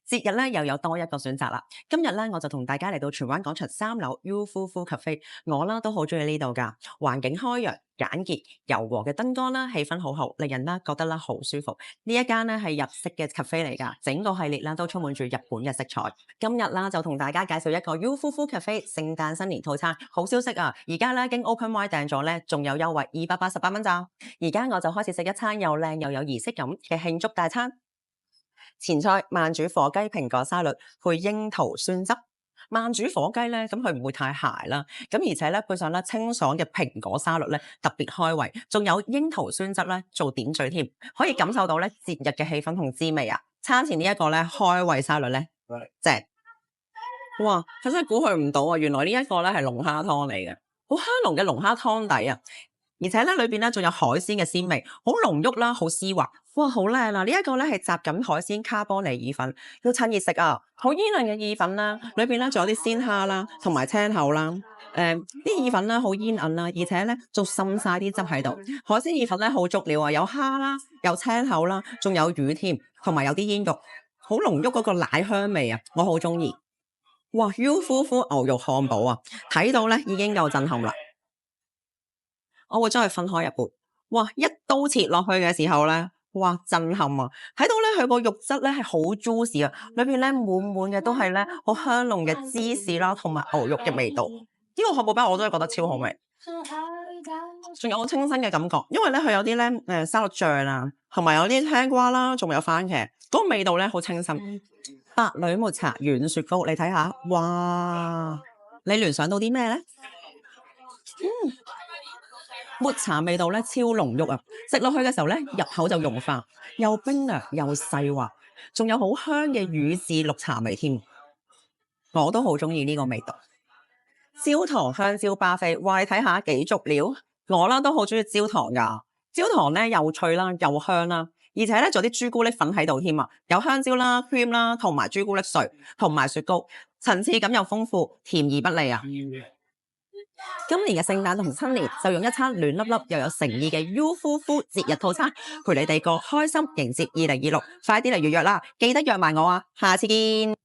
節日咧又有多一個選擇啦。今日咧我就同大家嚟到荃灣廣場3樓 UFUFU Cafe，我啦都好中意呢度噶，環境開揚、簡潔、柔和嘅燈光啦，氣氛好好，令人啦覺得啦好舒服。呢一間咧係日式嘅 cafe 嚟噶，整個系列啦都充滿住日本嘅色彩。今日啦就同大家介紹一個 UFUFU Cafe 聖誕新年套餐，好消息啊！而家咧經 OpenY 訂咗咧，仲有優惠288蚊咋。而家我就開始食一餐又靚又有儀式感嘅慶祝大餐。前菜慢煮火雞蘋果沙律配櫻桃酸汁。慢煮火雞咧，咁佢唔會太鹹啦，咁而且咧配上咧清爽嘅蘋果沙律咧，特別開胃，仲有櫻桃酸汁咧做點綴添，可以感受到咧節日嘅氣氛同滋味啊！餐前呢一個咧開胃沙律咧，正，哇！佢真係估佢唔到啊，原來呢一個咧係龍蝦湯嚟嘅，好香濃嘅龍蝦湯底啊！而且咧裏邊咧仲有海鮮嘅鮮味，好濃郁啦，好絲滑，哇，好靚啊！呢一個咧係雜錦海鮮卡波尼意粉，要趁熱食啊！好煙韌嘅意粉啦，裏邊咧仲有啲鮮蝦啦，同埋青口啦，啲意粉咧好煙韌啦，而且咧仲滲晒啲汁喺度。海鮮意粉咧好足料啊，有蝦啦，有青口啦，仲有魚添，同埋有啲煙肉，好濃郁嗰個奶香味啊，我好中意。哇！UFUFU 牛肉漢堡啊，睇到咧已經夠震撼啦！我會將佢分開一半，哇！一刀切落去嘅時候咧，哇！震撼啊！睇到咧佢個肉質咧係好 juicy 啊，裏邊咧滿滿嘅都係咧好香濃嘅芝士啦，同埋牛肉嘅味道。呢個漢堡包我都係覺得超好味，仲有好清新嘅感覺，因為咧佢有啲咧沙律醬啊，同埋有啲青瓜啦，仲有番茄，嗰個味道咧好清新。白女抹茶軟雪糕，你睇下，哇！你聯想到啲咩咧？抹茶味道咧超濃郁啊！食落去嘅時候咧，入口就融化，又冰涼又細滑，仲有好香嘅乳製綠茶味添。我都好中意呢個味道。焦糖香蕉巴菲，哇！你睇下幾足料，我啦都好中意焦糖噶。焦糖咧又脆啦，又香啦，而且咧仲有啲朱古力粉喺度添啊，有香蕉啦、cream 啦，同埋朱古力碎，同埋雪糕，層次感又豐富，甜而不膩啊！今年嘅聖誕同新年就用一餐暖粒粒又有誠意嘅 UFUFU 節日套餐，陪你哋過開心迎接2026，快啲嚟預約啦！記得約埋我啊，下次見。